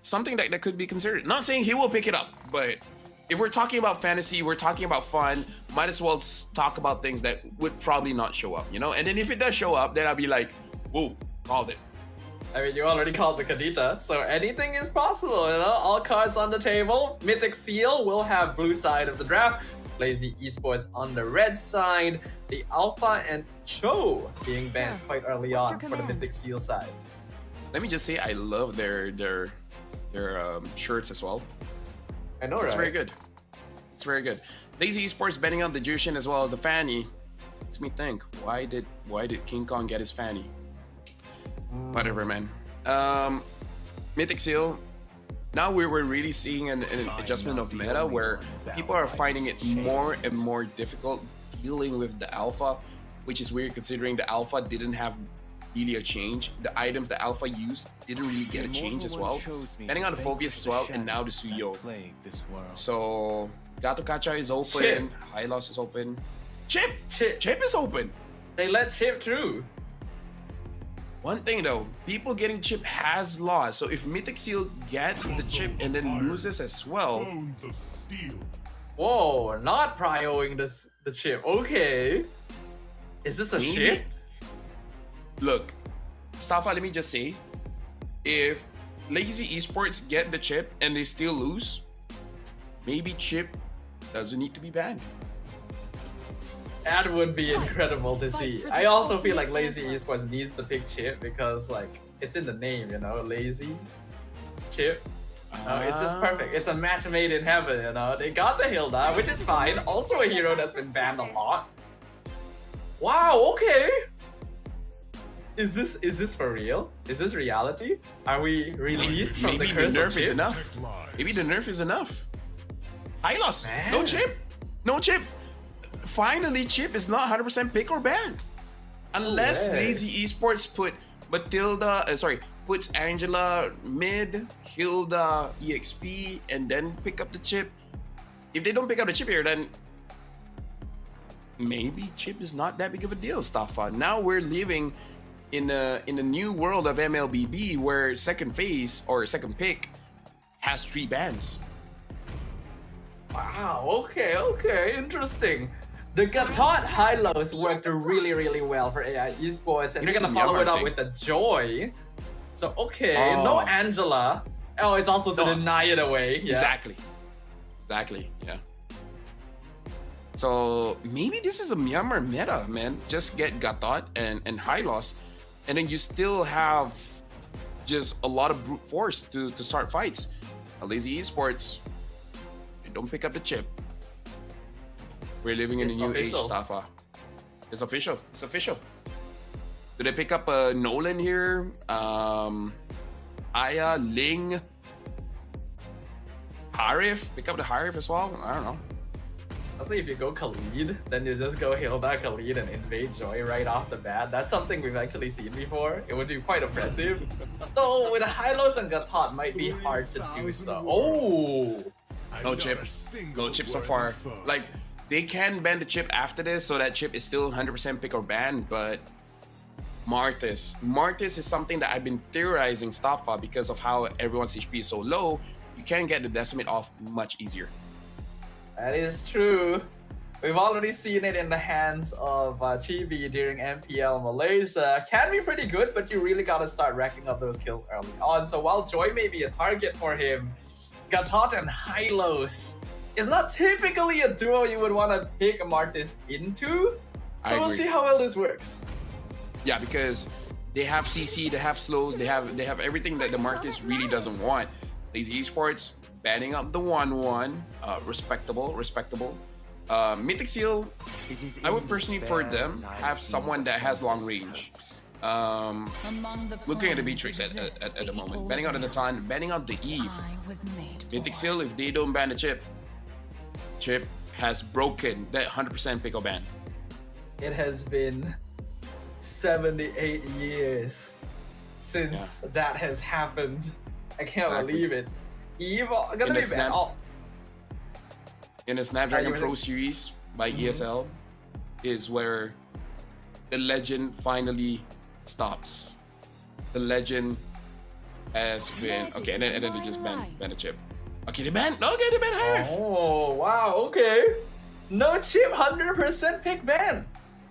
something that could be considered. Not saying he will pick it up, but if we're talking about fantasy, we're talking about fun, might as well talk about things that would probably not show up, you know? And then if it does show up, then I'll be like, whoa, called it. I mean, you already called the Kadita, so anything is possible, you know? All cards on the table. Mythic Seal will have blue side of the draft. Lazy Esports on the red side. The Alpha and Cho being banned quite early on for the Mythic Seal side. Let me just say, I love their shirts as well. I know, right? It's very good. It's very good. Lazy Esports betting on the Jushin as well as the Fanny. Makes me think, why did King Kong get his Fanny? Whatever, man. Mythic Seal. Now we're really seeing an adjustment of meta where people are finding it more and more difficult dealing with the alpha, which is weird considering the alpha didn't have really a change. The items the alpha used didn't really get a change as well. Depending on the Phobius as well, and now the Suyo. So Gato Kacha is open, Hylos is open. Chip is open. They let Chip through. One thing though, people getting Chip has lost. So if Mythic Seal gets the Chip and then loses as well. Whoa, not prioing the Chip. Okay. Is this a shift? Look, Stafa, let me just say, if Lazy Esports get the Chip and they still lose, maybe Chip doesn't need to be banned. That would be incredible to see. I also feel like Lazy Esports needs to pick Chip because like it's in the name, you know, Lazy Chip. It's just perfect. It's a match made in heaven, you know. They got the Hilda, which is fine. Also a hero that's been banned a lot. Wow, okay. Is this for real? Is this reality? Are we released from the curse of Chip? Maybe the nerf is enough. Maybe the nerf is enough. Hylos, no Chip. No Chip. Finally, Chip is not 100% pick or ban. Unless Lazy Esports put Matilda, puts Angela mid, Hilda, EXP, and then pick up the Chip. If they don't pick up the Chip here, then maybe Chip is not that big of a deal, Stafa. Now we're living in a new world of MLBB where second phase or second pick has 3 bans. Wow, okay, interesting. The Gatot high-lows worked really, really well for AI Esports, and they're gonna follow it up with the Joy. So, okay, no Angela. Oh, it's also to deny it away. Yeah. Exactly, yeah. So, maybe this is a Myanmar meta, man. Just get Gatot and Hylos, and then you still have just a lot of brute force to start fights. Lazy Esports, they don't pick up the Chip. We're living in a new age, Stafa. It's official. It's official. Do they pick up Nolan here? Aya, Ling, Harif? Pick up the Harif as well? I don't know. Honestly, if you go Khalid, then you just go Hilda, Khalid, and invade Joy right off the bat. That's something we've actually seen before. It would be quite impressive. Though with Hylos and Gatot, might be hard to do so. Oh! No Chip. No Chip so far. Like, they can ban the Chip after this, so that Chip is still 100% pick or ban, but Martis is something that I've been theorizing Stafa because of how everyone's HP is so low. You can get the Decimate off much easier. That is true. We've already seen it in the hands of Chibi during MPL Malaysia. Can be pretty good, but you really gotta start racking up those kills early on. So while Joy may be a target for him, Gatot and Hylos is not typically a duo you would want to pick Martis into. So we'll see how well this works. Yeah, because they have CC, they have slows, they have everything that the Martis really doesn't want. Lazy Esports banning up the 1-1, respectable. Mythic Seal, I would personally for them have someone that has long range. Looking at the Beatrix at the moment, banning out the Natan, banning out the Eve. Mythic Seal, if they don't ban the Chip has broken that 100% pickle ban. It has been 78 years since that has happened. I can't believe it. Eve gonna be banned. In the Snapdragon Pro Series by ESL is where the legend finally stops. The legend has been okay, and then they just ban a chip. Okay, they ban. Okay, they ban her. Oh wow, okay. No chip, 100% pick ban.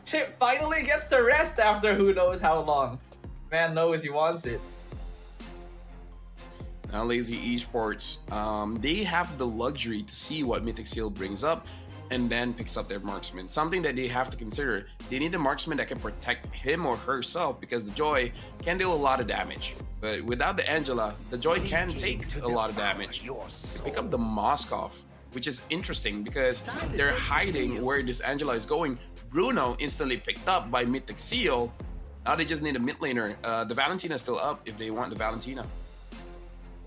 Chip finally gets the rest after who knows how long. Man knows he wants it. Now, Lazy Esports, they have the luxury to see what Mythic Seal brings up and then picks up their marksman. Something that they have to consider. They need a marksman that can protect him or herself because the Joy can do a lot of damage. But without the Angela, the Joy can take a lot of damage. They pick up the Moskov, which is interesting because they're hiding where this Angela is going. Bruno instantly picked up by Mythic Seal. Now they just need a mid laner. The Valentina is still up if they want the Valentina.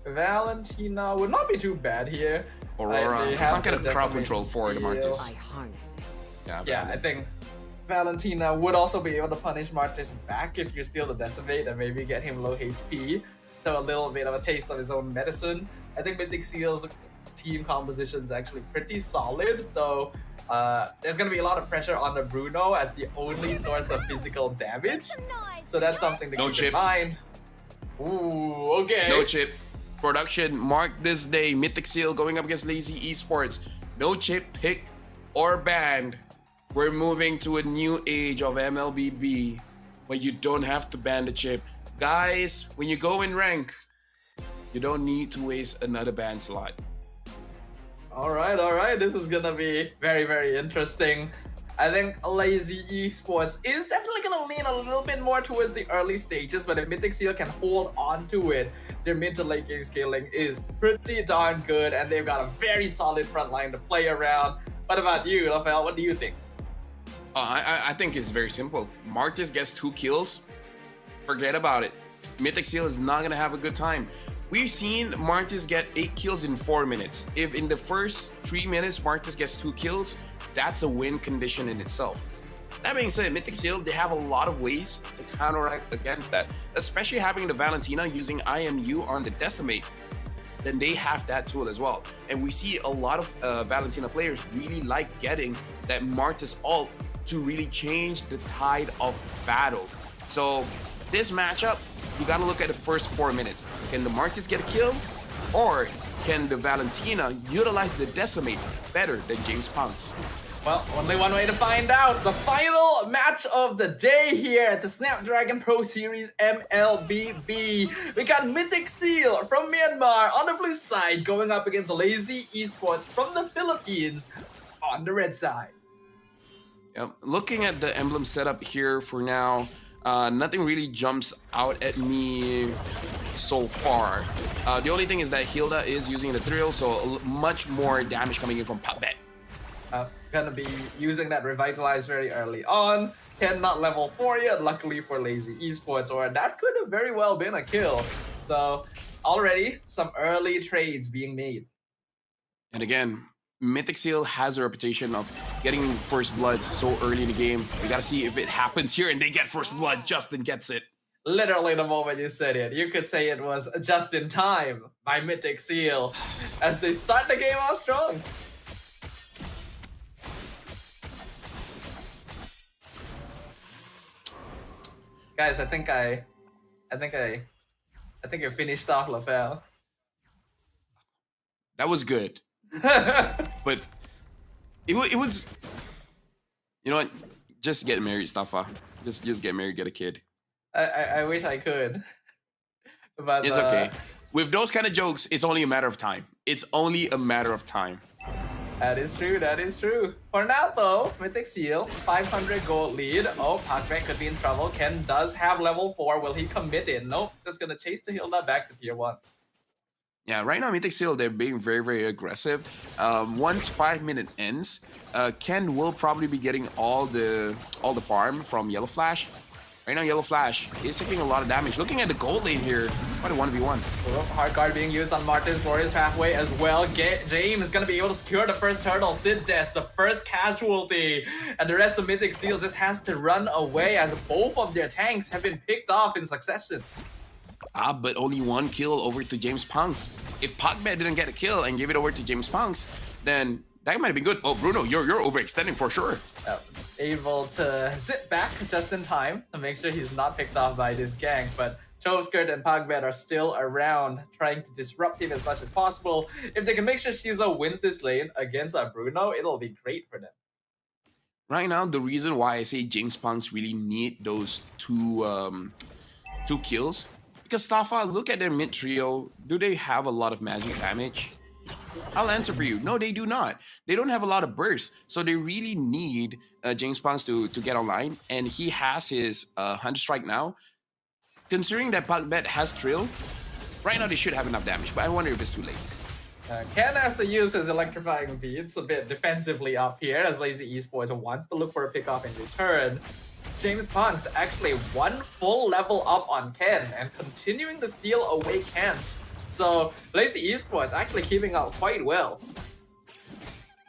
Valentina would not be too bad here. Aurora, some kind of crowd control for the Martis. Yeah, I think Valentina would also be able to punish Martis back if you steal the Decimate and maybe get him low HP. So a little bit of a taste of his own medicine. I think Mythic Seal's team composition is actually pretty solid, though there's going to be a lot of pressure on the Bruno as the only source of physical damage. So that's something to keep in mind. Ooh, okay. No chip. Production mark this day. Mythic Seal going up against Lazy Esports. No chip pick or banned. We're moving to a new age of MLBB, but you don't have to ban the chip. Guys, when you go in rank, you don't need to waste another ban slot. All right. This is gonna be very, very interesting. I think Lazy Esports is definitely going to lean a little bit more towards the early stages, but if Mythic Seal can hold on to it, their mid to late game scaling is pretty darn good, and they've got a very solid front line to play around. What about you, Rafael? What do you think? I think it's very simple. Martis gets 2 kills. Forget about it. Mythic Seal is not going to have a good time. We've seen Martis get 8 kills in 4 minutes. If in the first 3 minutes Martis gets 2 kills, that's a win condition in itself. That being said, Mythic Seal, they have a lot of ways to counteract against that, especially having the Valentina using IMU on the Decimate. Then they have that tool as well. And we see a lot of Valentina players really like getting that Martis ult to really change the tide of battle. So this matchup, you gotta look at the first 4 minutes. Can the Martis get a kill? Or can the Valentina utilize the Decimate better than James Punks? Well, only one way to find out. The final match of the day here at the Snapdragon Pro Series MLBB. We got Mythic Seal from Myanmar on the blue side going up against Lazy Esports from the Philippines on the red side. Yep. Looking at the emblem setup here for now, nothing really jumps out at me so far. The only thing is that Hilda is using the thrill, so much more damage coming in from Puppet. Gonna be using that Revitalize very early on. Cannot level 4 yet, luckily for Lazy Esports, or that could have very well been a kill. So already some early trades being made. And again, Mythic Seal has a reputation of getting first blood so early in the game. We gotta see if it happens here and they get first blood. Justin gets it. Literally the moment you said it, you could say it was just in time by Mythic Seal as they start the game off strong. Guys, I think you're finished off, LaFell. That was good. But it was, you know what? Just get married, Staffa. Just get married, get a kid. I wish I could. But it's okay. With those kind of jokes, it's only a matter of time. It's only a matter of time. That is true, that is true. For now though, Mythic Seal, 500 gold lead. Oh, Patrick could be in trouble. Ken does have level 4. Will he commit it? Nope, just gonna chase the Hilda back to tier 1. Yeah, right now Mythic Seal, they're being very, very aggressive. Once 5 minutes ends, Ken will probably be getting all the farm from Yellow Flash. Right now, Yellow Flash is taking a lot of damage. Looking at the gold lane here, what a 1v1. Hard guard being used on Martin's Glorious Pathway as well. James is going to be able to secure the first turtle. Sid Death, the first casualty. And the rest of Mythic Seal just has to run away as both of their tanks have been picked off in succession. But only 1 kill over to James Punks. If Pogba didn't get a kill and give it over to James Punks, then that might have been good. Oh, Bruno, you're overextending for sure. Able to sit back just in time to make sure he's not picked off by this gang, but Choveskirt and Pagbet are still around, trying to disrupt him as much as possible. If they can make sure Shizo wins this lane against Bruno, it'll be great for them. Right now, the reason why I say James Punks really need those two kills, because Staffa, look at their mid trio. Do they have a lot of magic damage? I'll answer for you. No, they do not. They don't have a lot of bursts, so they really need James Punks to get online, and he has his 100 strike now. Considering that Pagbet has Trill, right now they should have enough damage, but I wonder if it's too late. Ken has to use his electrifying beats a bit defensively up here as Lazy Esports wants to look for a pickoff in return. James Punks actually 1 full level up on Ken and continuing to steal away camps. So Lazy Esports actually keeping up quite well.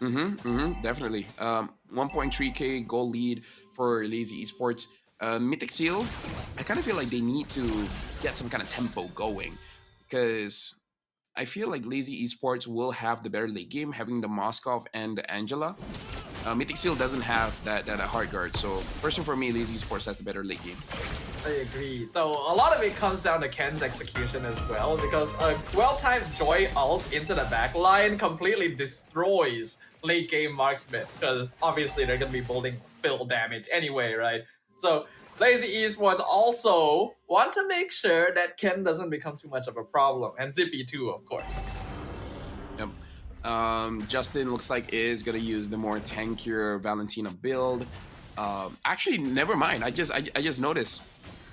Definitely. 1.3k goal lead for Lazy Esports. Mythic Seal, I kind of feel like they need to get some kind of tempo going, because I feel like Lazy Esports will have the better late game, having the Moskov and the Angela. Mythic Seal doesn't have that hard guard, so personally for me, Lazy Esports has the better late game. I agree. So a lot of it comes down to Ken's execution as well, because a well-timed Joy ult into the backline completely destroys late game marksman, because obviously they're going to be building fill damage anyway, right? So Lazy Esports also want to make sure that Ken doesn't become too much of a problem, and Zippy too, of course. Yep. Justin looks like is gonna use the more tankier Valentina build. Actually, never mind. I just noticed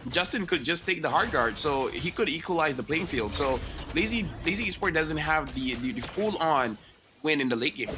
Justin could just take the hard guard, so he could equalize the playing field. So Lazy Esports doesn't have the full on win in the late game.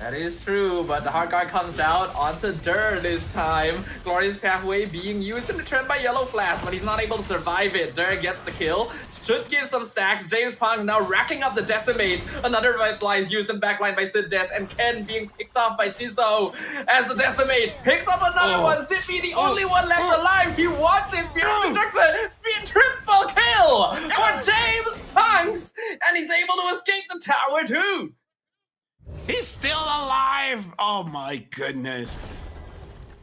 That is true, but the hard guard comes out onto Dur this time. Glorious Pathway being used in return by Yellow Flash, but he's not able to survive it. Dur gets the kill, should give some stacks. James Punk now racking up the decimates. Another Fly is used in backline by Sid Des, and Ken being picked off by Shizo as the decimate picks up another one. Zippy, the only one left alive. He wants it. Beautiful destruction. Speed triple kill for James Punks, and he's able to escape the tower too. He's still alive! Oh my goodness.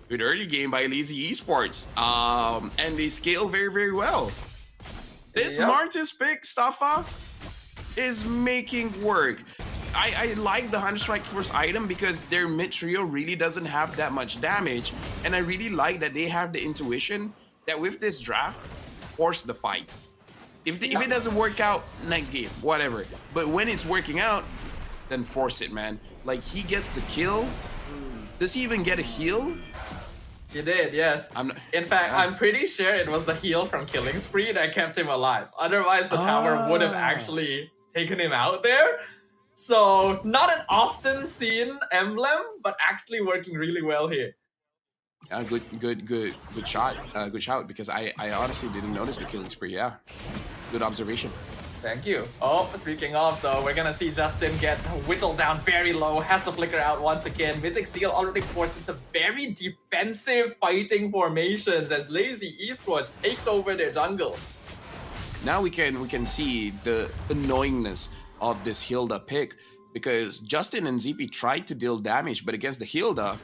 Good early game by Lazy Esports. And they scale very, very well. This Martis pick, Staffa, is making work. I like the 100 strike first item because their mid trio really doesn't have that much damage. And I really like that they have the intuition that with this draft, force the fight. If it doesn't work out, next game, whatever. But when it's working out, then force it, man. Like, he gets the kill. Does he even get a heal? He did, yes. In fact, I'm pretty sure it was the heal from Killing Spree that kept him alive. Otherwise, the tower would have actually taken him out there. So, not an often seen emblem, but actually working really well here. Good shot. Good shout, because I honestly didn't notice the Killing Spree. Yeah, good observation. Thank you. Oh, speaking of though, we're gonna see Justin get whittled down very low, has to flicker out once again. Mythic Seal already forced into very defensive fighting formations as Lazy Esports takes over their jungle. Now we can see the annoyingness of this Hilda pick, because Justin and ZP tried to deal damage, but against the Hilda,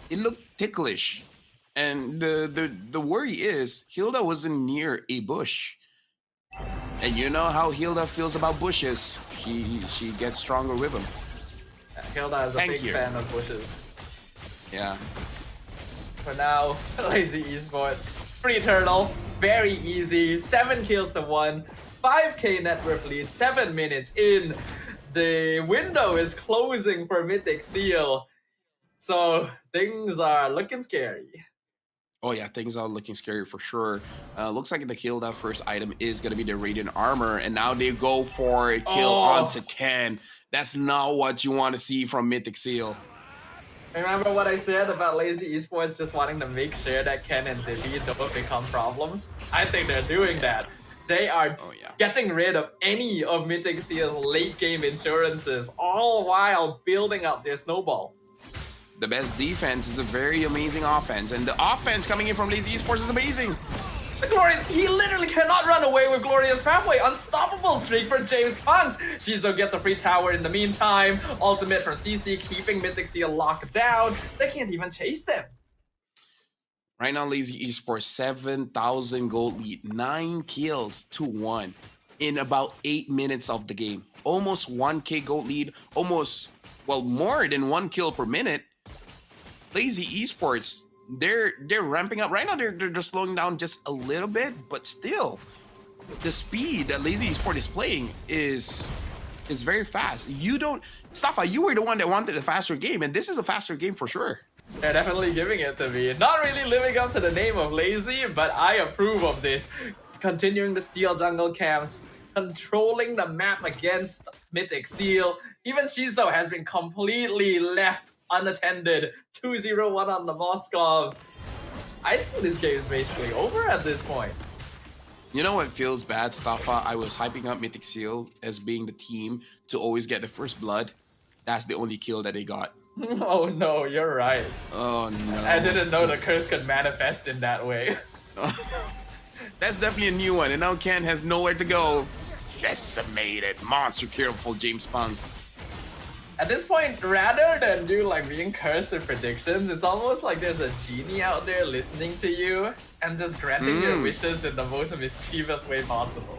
it looked ticklish. And the worry is Hilda wasn't near a bush. And you know how Hilda feels about bushes. She gets stronger with them. Hilda is a big fan of bushes. Yeah. For now, Lazy Esports. Free turtle, very easy. 7 kills to 1. 5k net worth lead, 7 minutes in. The window is closing for Mythic Seal. So things are looking scary. Oh yeah, things are looking scary for sure. Looks like the Hilda first item is going to be the Radiant Armor, and now they go for a kill onto Ken. That's not what you want to see from Mythic Seal. Remember what I said about Lazy Esports just wanting to make sure that Ken and Zippy don't become problems? I think they're doing that. They are getting rid of any of Mythic Seal's late game insurances, all while building up their snowball. The best defense is a very amazing offense, and the offense coming in from Lazy Esports is amazing. The Glorious, he literally cannot run away with Glorious Pathway. Unstoppable streak for James Punks. Shizo gets a free tower in the meantime. Ultimate from CC, keeping Mythic Seal locked down. They can't even chase them. Right now, Lazy Esports 7,000 gold lead, 9 kills to 1 in about 8 minutes of the game. Almost 1K gold lead, almost, well, more than 1 kill per minute. Lazy Esports, they're ramping up. Right now, they're just slowing down just a little bit, but still, the speed that Lazy Esports is playing is very fast. You don't, Staffa, you were the one that wanted a faster game, and this is a faster game for sure. They're definitely giving it to me. Not really living up to the name of Lazy, but I approve of this. Continuing to steal jungle camps, controlling the map against Mythic Seal. Even Shizo has been completely left unattended. 2-0-1 on the Moskov. I think this game is basically over at this point. You know what feels bad, Staffa? I was hyping up Mythic Seal as being the team to always get the first blood. That's the only kill that they got. Oh no, you're right. Oh no. I didn't know the curse could manifest in that way. That's definitely a new one, and now Ken has nowhere to go. Decimated. Monster careful, James Punk. At this point, rather than you like being cursed with predictions, it's almost like there's a genie out there listening to you and just granting your wishes in the most mischievous way possible.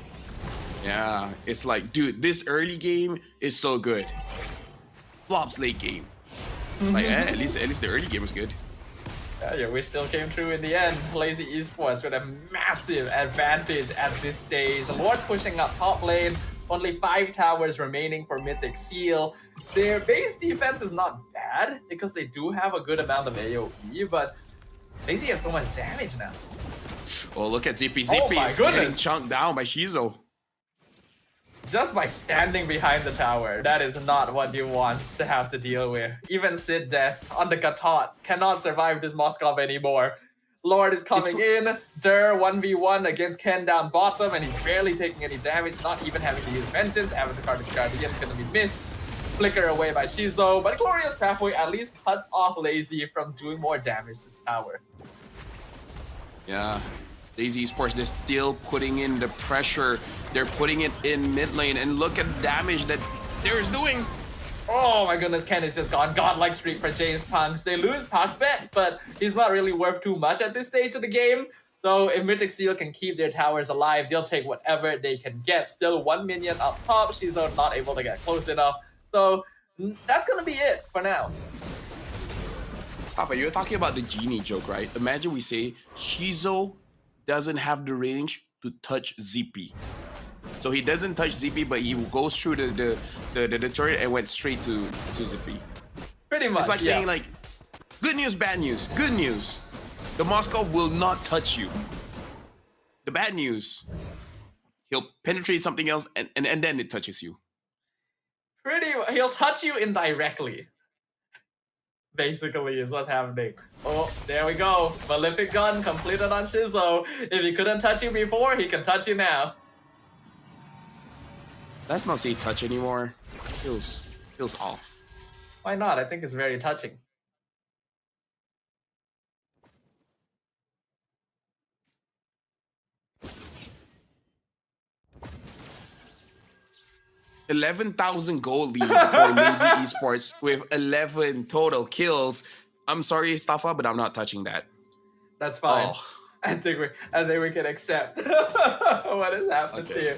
Yeah, it's like, dude, this early game is so good. Flops late game. Like, at least the early game was good. Yeah, your wish still came true in the end. Lazy Esports with a massive advantage at this stage. Lord pushing up top lane. Only 5 towers remaining for Mythic Seal. Their base defense is not bad because they do have a good amount of AoE, but Lazy have so much damage now. Oh, look at Zippy. Zippy Oh my is goodness. getting chunked down by Shizo. Just by standing behind the tower, that is not what you want to have to deal with. Even Sid Des on the Gatot cannot survive this Moskov anymore. Lord is coming in, Der 1v1 against Ken down bottom, and he's barely taking any damage, not even having to use Vengeance. Avatar Guardian gonna be missed. Flicker away by Shizo, but Glorious Pathway at least cuts off Lazy from doing more damage to the tower. Yeah. Lazy Esports, they're still putting in the pressure. They're putting it in mid lane, and look at the damage that they're doing. Oh my goodness, Ken is just gone. Godlike streak for James Punks. They lose Pakbet, but he's not really worth too much at this stage of the game. So if Mythic Seal can keep their towers alive, they'll take whatever they can get. Still 1 minion up top. Shizo not able to get close enough. So that's gonna be it for now. Stop it. You're talking about the genie joke, right? Imagine we say Shizo doesn't have the range to touch ZP. So he doesn't touch ZP, but he goes through the turret and went straight to ZP. Pretty much, It's like yeah. saying like, good news, bad news. Good news, the Moscow will not touch you. The bad news, he'll penetrate something else and then it touches you. He'll touch you indirectly. Basically is what's happening. Oh, there we go. Malefic Gun completed on Shizo. If he couldn't touch you before, he can touch you now. Let's not say touch anymore. Feels off. Why not? I think it's very touching. $11,000 gold lead for Lazy Esports with 11 total kills. I'm sorry, Staffa, but I'm not touching that. That's fine. Oh. I think we can accept what has happened to you.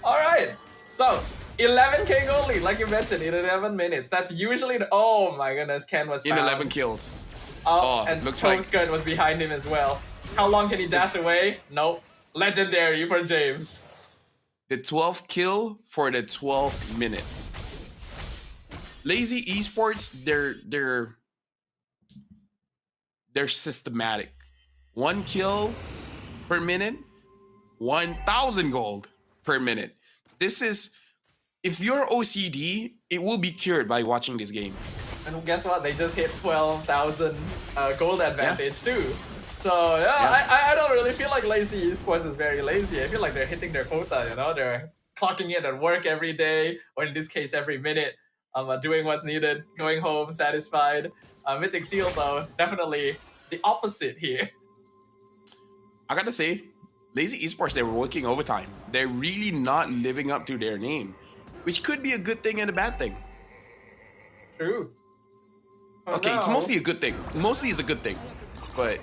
All right. So 11k gold lead, like you mentioned, in 11 minutes. That's usually the, oh my goodness, Ken was found. In 11 kills. Oh, and looks Toe like Skirt was behind him as well. How long can he dash away? Nope. Legendary for James. the 12th kill for the 12th minute. Lazy Esports, they're systematic. 1 kill per minute, 1,000 gold per minute. This is, if you're OCD, it will be cured by watching this game. And guess what? They just hit 12,000 gold advantage too. So yeah. I don't really feel like Lazy Esports is very lazy. I feel like they're hitting their quota, you know? They're clocking in at work every day, or in this case, every minute, doing what's needed, going home satisfied. Mythic Seal, though, definitely the opposite here. I gotta say, Lazy Esports, they're working overtime. They're really not living up to their name, which could be a good thing and a bad thing. True. Okay, it's mostly a good thing. Mostly it's a good thing, but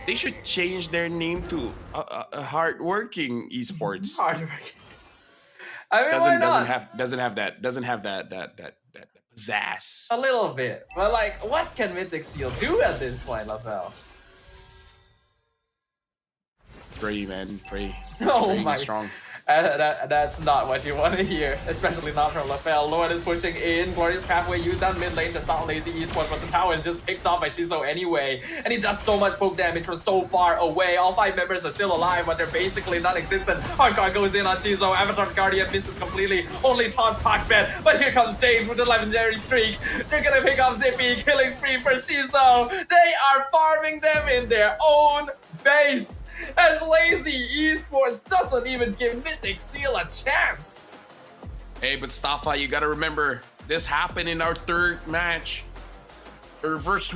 They should change their name to a hardworking esports. Hardworking. I mean, why not? Doesn't have that pizzazz. A little bit, but like, what can Mythic Seal do at this point, LaFell? Pray, man, pray. Oh pray my! Strong. That's not what you want to hear, especially not from LaFell. Lord is pushing in. Glorious Pathway used down mid lane to stop Lazy Esports, but the tower is just picked off by Shizo anyway. And he does so much poke damage from so far away. All 5 members are still alive, but they're basically non-existent. Hardcore goes in on Shizo. Avatar Guardian misses completely. Only taunts Pac-Man. But here comes James with the legendary streak. They're gonna pick off Zippy. Killing spree for Shizo. They are farming them in their own base. As Lazy Esports doesn't even give Mythic Seal a chance. Hey, but Staffa, you gotta remember, this happened in our 3rd match. Reverse